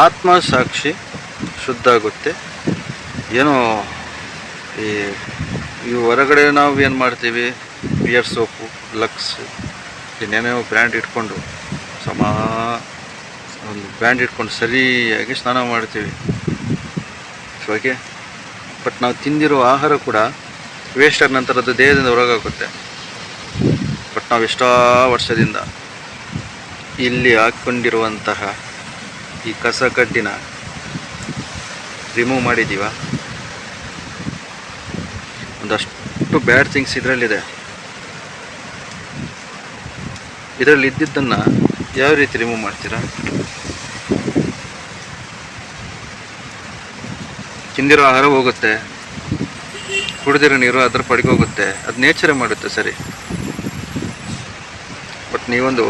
ಆತ್ಮಸಾಕ್ಷಿ ಶುದ್ಧ ಆಗುತ್ತೆ. ಏನೋ ಈ ಈ ಹೊರಗಡೆ ನಾವು ಏನು ಮಾಡ್ತೀವಿ, ಬಿಯರ್ ಸೋಪು, ಲಕ್ಸ್, ಇನ್ನೇನೋ ಬ್ರ್ಯಾಂಡ್ ಇಟ್ಕೊಂಡು ಒಂದು ಬ್ರ್ಯಾಂಡ್ ಇಟ್ಕೊಂಡು ಸರಿಯಾಗಿ ಸ್ನಾನ ಮಾಡ್ತೀವಿ. ಓಕೆ, ಬಟ್ ನಾವು ತಿಂದಿರೋ ಆಹಾರ ಕೂಡ ವೇಸ್ಟ್ ಆದ ನಂತರ ಅದು ದೇಹದಿಂದ ಹೊರಗಾಗುತ್ತೆ. ಬಟ್ ನಾವು ಎಷ್ಟೋ ವರ್ಷದಿಂದ ಇಲ್ಲಿ ಹಾಕ್ಕೊಂಡಿರುವಂತಹ ಈ ಕಸ ಕಡ್ಡಿನ ರಿಮೂವ್ ಮಾಡಿದ್ದೀವ. ಒಂದಷ್ಟು ಬ್ಯಾಡ್ ಥಿಂಗ್ಸ್ ಇದರಲ್ಲಿದೆ. ಇದರಲ್ಲಿ ಇದ್ದಿದ್ದನ್ನು ಯಾವ ರೀತಿ ರಿಮೂವ್ ಮಾಡ್ತೀರಾ? ತಿಂದಿರೋ ಆಹಾರ ಹೋಗುತ್ತೆ, ಕುಡಿದಿರೋ ನೀರು ಅದರ ಪಡಿಗೆ ಹೋಗುತ್ತೆ, ಅದು ನೇಚರೇ ಮಾಡುತ್ತೆ ಸರಿ. ಬಟ್ ನೀವೊಂದು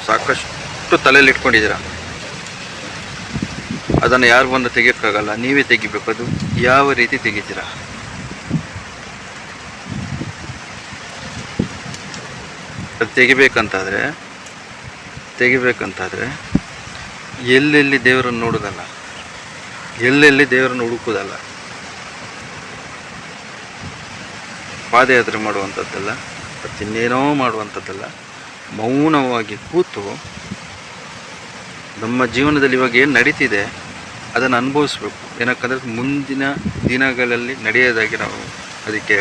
ಸಾಕಷ್ಟು ತಲೆಯಲ್ಲಿ ಇಟ್ಕೊಂಡಿದ್ದೀರ, ಅದನ್ನು ಯಾರು ಬಂದು ತೆಗಿಯೋಕ್ಕಾಗಲ್ಲ, ನೀವೇ ತೆಗಿಬೇಕು. ಅದು ಯಾವ ರೀತಿ ತೆಗಿತೀರಾ? ಅದು ತೆಗಿಬೇಕಂತಾದರೆ ಎಲ್ಲೆಲ್ಲಿ ದೇವರನ್ನು ನೋಡೋದಲ್ಲ, ಎಲ್ಲೆಲ್ಲಿ ದೇವರನ್ನು ಹುಡುಕೋದಲ್ಲ, ಪಾದಯಾತ್ರೆ ಮಾಡುವಂಥದ್ದಲ್ಲ, ಇನ್ನೇನೋ ಮಾಡುವಂಥದ್ದಲ್ಲ. ಮೌನವಾಗಿ ಕೂತು ನಮ್ಮ ಜೀವನದಲ್ಲಿ ಇವಾಗ ಏನು ನಡೀತಿದೆ ಅದನ್ನು ಅನುಭವಿಸ್ಬೇಕು. ಏನಕ್ಕಂದರೆ ಮುಂದಿನ ದಿನಗಳಲ್ಲಿ ನಡೆಯೋದಾಗಿ ನಾವು ಅದಕ್ಕೆ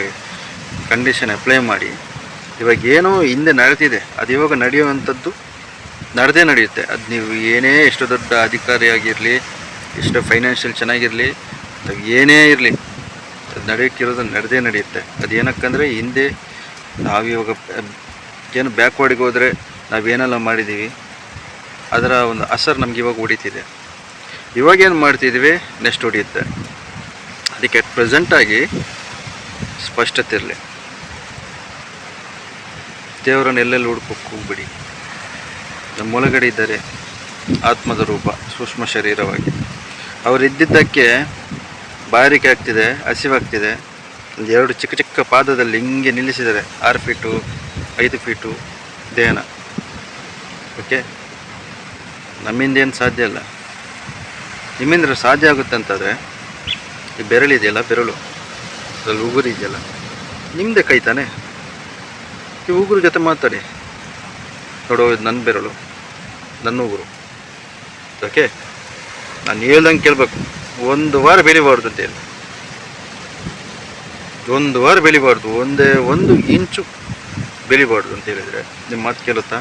ಕಂಡೀಷನ್ ಅಪ್ಲೈ ಮಾಡಿ, ಇವಾಗ ಏನೋ ಹಿಂದೆ ನಡೆದಿದೆ ಅದು ಇವಾಗ ನಡೆಯುವಂಥದ್ದು ನಡೆಯುತ್ತೆ. ಅದು ನೀವು ಏನೇ ಎಷ್ಟು ದೊಡ್ಡ ಅಧಿಕಾರಿಯಾಗಿರಲಿ, ಎಷ್ಟು ಫೈನಾನ್ಷಿಯಲ್ ಚೆನ್ನಾಗಿರಲಿ, ಏನೇ ಇರಲಿ, ಅದು ನಡೆಯೋಕ್ಕಿರೋದು ನಡೆಯುತ್ತೆ. ಅದು ಏನಕ್ಕಂದರೆ ಹಿಂದೆ ನಾವಿವಾಗ ಏನು ಬ್ಯಾಕ್ವರ್ಡಿಗೆ ಹೋದರೆ ನಾವೇನೆಲ್ಲ ಮಾಡಿದ್ದೀವಿ ಅದರ ಒಂದು ಅಸರ್ ನಮ್ಗೆ ಇವಾಗ ಹೊಡಿತಿದೆ. ಇವಾಗೇನು ಮಾಡ್ತಿದ್ದೀವಿ ನೆಕ್ಸ್ಟ್ ಹೊಡಿಯುತ್ತೆ. ಅದಕ್ಕೆ ಅಟ್ ಪ್ರೆಸೆಂಟಾಗಿ ಸ್ಪಷ್ಟತೆ ಇರಲಿ. ದೇವರನ್ನು ಎಲ್ಲೆಲ್ಲಿ ಹುಡ್ಕೋಕ್ಕೆ ಹೋಗ್ಬಿಡಿ. ನಮ್ಮ ಒಳಗಡೆ ಇದ್ದಾರೆ ಆತ್ಮದ ರೂಪ ಸೂಕ್ಷ್ಮ ಶರೀರವಾಗಿ. ಅವರಿದ್ದಿದ್ದಕ್ಕೆ ಬಾಯಾರಿಕೆ ಆಗ್ತಿದೆ, ಹಸಿವಾಗ್ತಿದೆ. ಒಂದು 2 ಚಿಕ್ಕ ಚಿಕ್ಕ ಪಾದದಲ್ಲಿ ಹಿಂಗೆ ನಿಲ್ಲಿಸಿದ್ದಾರೆ 6 ಫೀಟು 5 ಫೀಟು ದೇಹನ. ಓಕೆ, ನಮ್ಮಿಂದೇನು ಸಾಧ್ಯ ಇಲ್ಲ. ನಿಮ್ಮಿಂದ ಸಾಧ್ಯ ಆಗುತ್ತೆ ಅಂತಂದರೆ ಈ ಬೆರಳಿದೆಯಲ್ಲ, ಬೆರಳು ಅದ್ರಲ್ಲಿ ಉಗುರು ಇದೆಯಲ್ಲ, ನಿಮ್ಮದೇ ಕೈ ತಾನೆ. ಈ ಉಗುರು ಜೊತೆ ಮಾತಾಡಿ, ನೋಡೋ ಇದು ನನ್ನ ಬೆರಳು, ನನ್ನ ಉಗುರು. ಓಕೆ, ನಾನು ಹೇಳ್ದಂಗೆ ಕೇಳಬೇಕು. 1 ವಾರ ಬೆಳಿಬಾರ್ದು ಅಂತೇಳಿ, 1 ವಾರ ಬೆಳಿಬಾರ್ದು, 1 ಇಂಚು ಬೆಳಿಬಾರ್ದು ಅಂತ ಹೇಳಿದರೆ ನಿಮ್ಮ ಮಾತು ಕೇಳುತ್ತಾ?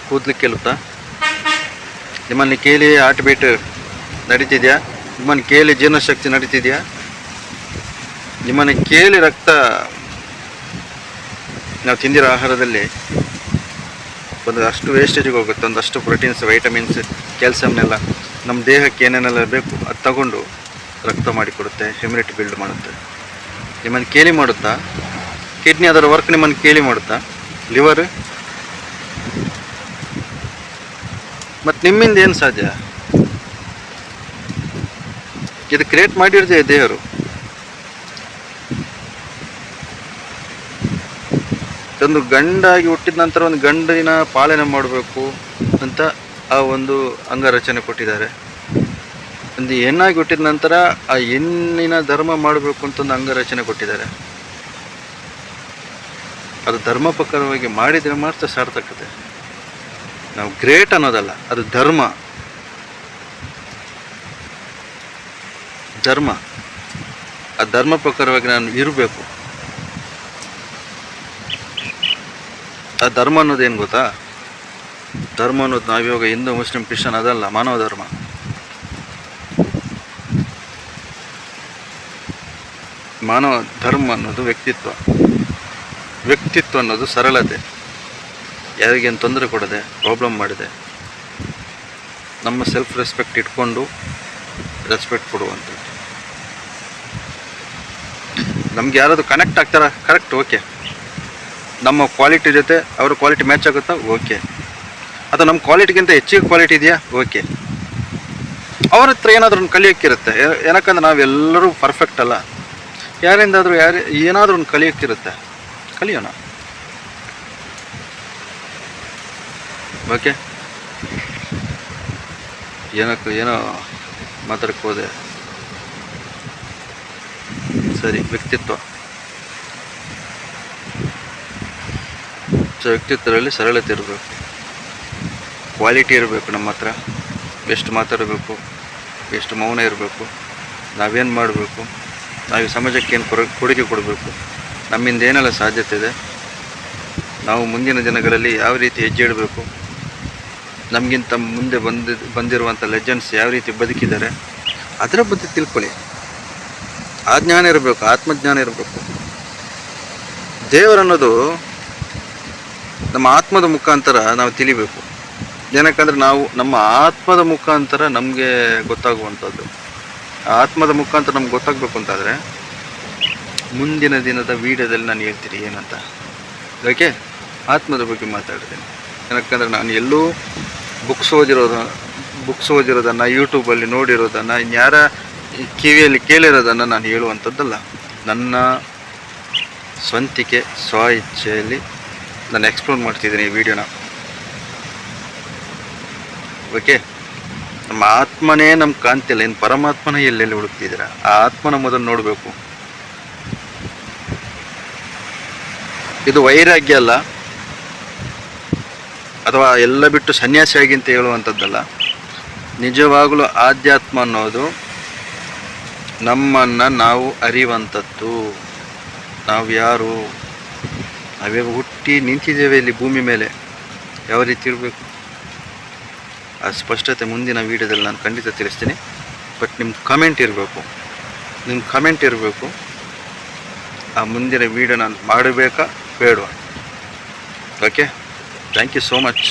ಕೂದಲಿಕ್ಕೆ ಕೇಳುತ್ತಾ? ನಿಮ್ಮನ್ನು ಕೇಳಿ ಹಾರ್ಟ್ ಬೀಟ್ ನಡೀತಿದೆಯಾ? ನಿಮ್ಮನ್ನು ಕೇಳಿ ಜೀರ್ಣಶಕ್ತಿ ನಡೀತಿದೆಯಾ? ನಿಮ್ಮನ್ನು ಕೇಳಿ ರಕ್ತ, ನಾವು ತಿಂದಿರೋ ಆಹಾರದಲ್ಲಿ ಒಂದಷ್ಟು ವೇಸ್ಟೇಜಿಗೆ ಹೋಗುತ್ತೆ, ಒಂದಷ್ಟು ಪ್ರೋಟೀನ್ಸ್, ವೈಟಮಿನ್ಸ್, ಕ್ಯಾಲ್ಸಿಯಮ್ನೆಲ್ಲ ನಮ್ಮ ದೇಹಕ್ಕೆ ಏನೇನೆಲ್ಲ ಬೇಕು ಅದು ತಗೊಂಡು ರಕ್ತ ಮಾಡಿಕೊಡುತ್ತೆ, ಇಮ್ಯುನಿಟಿ ಬಿಲ್ಡ್ ಮಾಡುತ್ತೆ. ನಿಮ್ಮನ್ನು ಕೇಳಿ ಮಾಡುತ್ತಾ? ಕಿಡ್ನಿ ಅದರ ವರ್ಕ್ ನಿಮ್ಮನ್ನು ಕೇಳಿ ಮಾಡುತ್ತಾ? ಲಿವರ್? ಮತ್ತು ನಿಮ್ಮಿಂದ ಏನು ಸಾಧ್ಯ? ಇದು ಕ್ರಿಯೇಟ್ ಮಾಡಿರ್ತೀವಿ ದೇವರು. ಒಂದು ಗಂಡಾಗಿ ಹುಟ್ಟಿದ ನಂತರ ಒಂದು ಗಂಡಿನ ಪಾಲನೆ ಮಾಡಬೇಕು ಅಂತ ಆ ಒಂದು ಅಂಗರಚನೆ ಕೊಟ್ಟಿದ್ದಾರೆ. ಒಂದು ಹೆಣ್ಣಾಗಿ ಹುಟ್ಟಿದ ನಂತರ ಆ ಹೆಣ್ಣಿನ ಧರ್ಮ ಮಾಡಬೇಕು ಅಂತ ಒಂದು ಅಂಗರಚನೆ ಕೊಟ್ಟಿದ್ದಾರೆ. ಅದು ಧರ್ಮ ಪ್ರಕಾರವಾಗಿ ಮಾಡಿದರೆ ಮಾತ್ರ ಸಾರ್ಥಕತೆ. ನಾವು ಗ್ರೇಟ್ ಅನ್ನೋದಲ್ಲ, ಅದು ಧರ್ಮ. ಆ ಧರ್ಮ ಪ್ರಕಾರವಾಗಿ ನಾನು ಇರಬೇಕು. ಆ ಧರ್ಮ ಅನ್ನೋದೇನು ಗೊತ್ತಾ? ಧರ್ಮ ಅನ್ನೋದು ನಾವಿವಾಗ ಹಿಂದೂ, ಮುಸ್ಲಿಂ, ಕ್ರಿಶ್ಚನ್ ಅದಲ್ಲ, ಮಾನವ ಧರ್ಮ. ಮಾನವ ಧರ್ಮ ಅನ್ನೋದು ವ್ಯಕ್ತಿತ್ವ ಅನ್ನೋದು ಸರಳತೆ, ಯಾರಿಗೇನು ತೊಂದರೆ ಕೊಡದೆ, ಪ್ರಾಬ್ಲಮ್ ಮಾಡಿದೆ, ನಮ್ಮ ಸೆಲ್ಫ್ ರೆಸ್ಪೆಕ್ಟ್ ಇಟ್ಕೊಂಡು ರೆಸ್ಪೆಕ್ಟ್ ಕೊಡುವಂಥದ್ದು. ನಮ್ಗೆ ಯಾರಾದರೂ ಕನೆಕ್ಟ್ ಆಗ್ತಾರ, ಕರೆಕ್ಟ್, ಓಕೆ. ನಮ್ಮ ಕ್ವಾಲಿಟಿ ಜೊತೆ ಅವ್ರ ಕ್ವಾಲಿಟಿ ಮ್ಯಾಚ್ ಆಗುತ್ತಾ? ಓಕೆ. ಅಥವಾ ನಮ್ಮ ಕ್ವಾಲಿಟಿಗಿಂತ ಹೆಚ್ಚಿಗೆ ಕ್ವಾಲಿಟಿ ಇದೆಯಾ? ಓಕೆ. ಅವ್ರ ಹತ್ರ ಏನಾದರೂ ಒಂದು ಕಲಿಯೋಕ್ಕಿರುತ್ತೆ. ಏನಕ್ಕಂದ್ರೆ ನಾವೆಲ್ಲರೂ ಪರ್ಫೆಕ್ಟ್ ಅಲ್ಲ. ಯಾರಿಂದಾದರೂ ಏನಾದರೂ ಒಂದು ಕಲಿಯೋಕ್ಕಿರುತ್ತೆ, ಕಲಿಯೋಣ. ಓಕೆ, ಏನೋ ಮಾತಾಡಕ್ಕೆ ಹೋದೆ. ಸರಿ, ವ್ಯಕ್ತಿತ್ವ. ವ್ಯಕ್ತಿತ್ವದಲ್ಲಿ ಸರಳತೆ ಇರಬೇಕು, ಕ್ವಾಲಿಟಿ ಇರಬೇಕು. ನಮ್ಮ ಹತ್ರ ಎಷ್ಟು ಮಾತಾಡಬೇಕು, ಎಷ್ಟು ಮೌನ ಇರಬೇಕು, ನಾವೇನು ಮಾಡಬೇಕು, ನಾವು ಸಮಾಜಕ್ಕೆ ಏನು ಕೊಡುಗೆ ಕೊಡಬೇಕು, ನಮ್ಮಿಂದ ಏನೆಲ್ಲ ಸಾಧ್ಯತೆ ಇದೆ, ನಾವು ಮುಂದಿನ ದಿನಗಳಲ್ಲಿ ಯಾವ ರೀತಿ ಹೆಜ್ಜೆ ಇಡಬೇಕು, ನಮಗಿಂತ ಮುಂದೆ ಬಂದಿರುವಂಥ ಲೆಜೆಂಡ್ಸ್ ಯಾವ ರೀತಿ ಬದುಕಿದ್ದಾರೆ ಅದರ ಬಗ್ಗೆ ತಿಳ್ಕೊಳ್ಳಿ. ಆ ಜ್ಞಾನ ಇರಬೇಕು, ಆತ್ಮಜ್ಞಾನ ಇರಬೇಕು. ದೇವರನ್ನೋದು ನಮ್ಮ ಆತ್ಮದ ಮುಖಾಂತರ ನಾವು ತಿಳಿಬೇಕು. ಏನಕ್ಕಂದ್ರೆ ನಾವು ನಮ್ಮ ಆತ್ಮದ ಮುಖಾಂತರ ನಮಗೆ ಗೊತ್ತಾಗುವಂಥದ್ದು. ಆ ಆತ್ಮದ ಮುಖಾಂತರ ನಮ್ಗೆ ಗೊತ್ತಾಗಬೇಕು ಅಂತಾದರೆ ಮುಂದಿನ ದಿನದ ವೀಡಿಯೋದಲ್ಲಿ ನಾನು ಹೇಳ್ತೀನಿ ಏನಂತ. ಓಕೆ, ಆತ್ಮದ ಬಗ್ಗೆ ಮಾತಾಡ್ತೀನಿ. ಏನಕ್ಕಂದ್ರೆ ನಾನು ಎಲ್ಲೂ ಬುಕ್ಸ್ ಓದಿರೋದನ್ನು, ಯೂಟ್ಯೂಬಲ್ಲಿ ನೋಡಿರೋದನ್ನು, ಇನ್ಯಾರ ಕಿವಿಯಲ್ಲಿ ಕೇಳಿರೋದನ್ನು ನಾನು ಹೇಳುವಂಥದ್ದಲ್ಲ. ನನ್ನ ಸ್ವಂತಿಕೆ, ಸ್ವ ಇಚ್ಛೆಯಲ್ಲಿ ನಾನು ಎಕ್ಸ್ಪ್ಲೋರ್ ಮಾಡ್ತಿದ್ದೀನಿ ಈ ವಿಡಿಯೋನ. ಓಕೆ, ನಮ್ಮ ಆತ್ಮನೇ ನಮ್ಗೆ ಕಾಣ್ತಿಲ್ಲ, ಇನ್ನು ಪರಮಾತ್ಮನೇ ಎಲ್ಲೆಲ್ಲಿ ಹುಡುಕ್ತಿದ್ದೀರ. ಆ ಆತ್ಮನ ಮೊದಲು ನೋಡಬೇಕು. ಇದು ವೈರಾಗ್ಯ ಅಲ್ಲ, ಅಥವಾ ಎಲ್ಲ ಬಿಟ್ಟು ಸನ್ಯಾಸಿಯಾಗಿ ಅಂತ ಹೇಳುವಂಥದ್ದಲ್ಲ. ನಿಜವಾಗಲೂ ಆಧ್ಯಾತ್ಮ ಅನ್ನೋದು ನಮ್ಮನ್ನು ನಾವು ಅರಿಯುವಂಥದ್ದು. ನಾವು ಯಾರು, ನಾವೇ ಹುಟ್ಟಿ ನಿಂತಿದ್ದೇವೆ ಇಲ್ಲಿ ಭೂಮಿ ಮೇಲೆ, ಯಾವ ರೀತಿ ಇರಬೇಕು ಆ ಸ್ಪಷ್ಟತೆ ಮುಂದಿನ ವೀಡಿಯೋದಲ್ಲಿ ನಾನು ಖಂಡಿತ ತಿಳಿಸ್ತೀನಿ. ಬಟ್ ನಿಮ್ಮ ಕಮೆಂಟ್ ಇರಬೇಕು. ಆ ಮುಂದಿನ ವೀಡಿಯೋ ನಾನು ಮಾಡಬೇಕಾ ಬೇಡವಾ? Okay, thank you so much.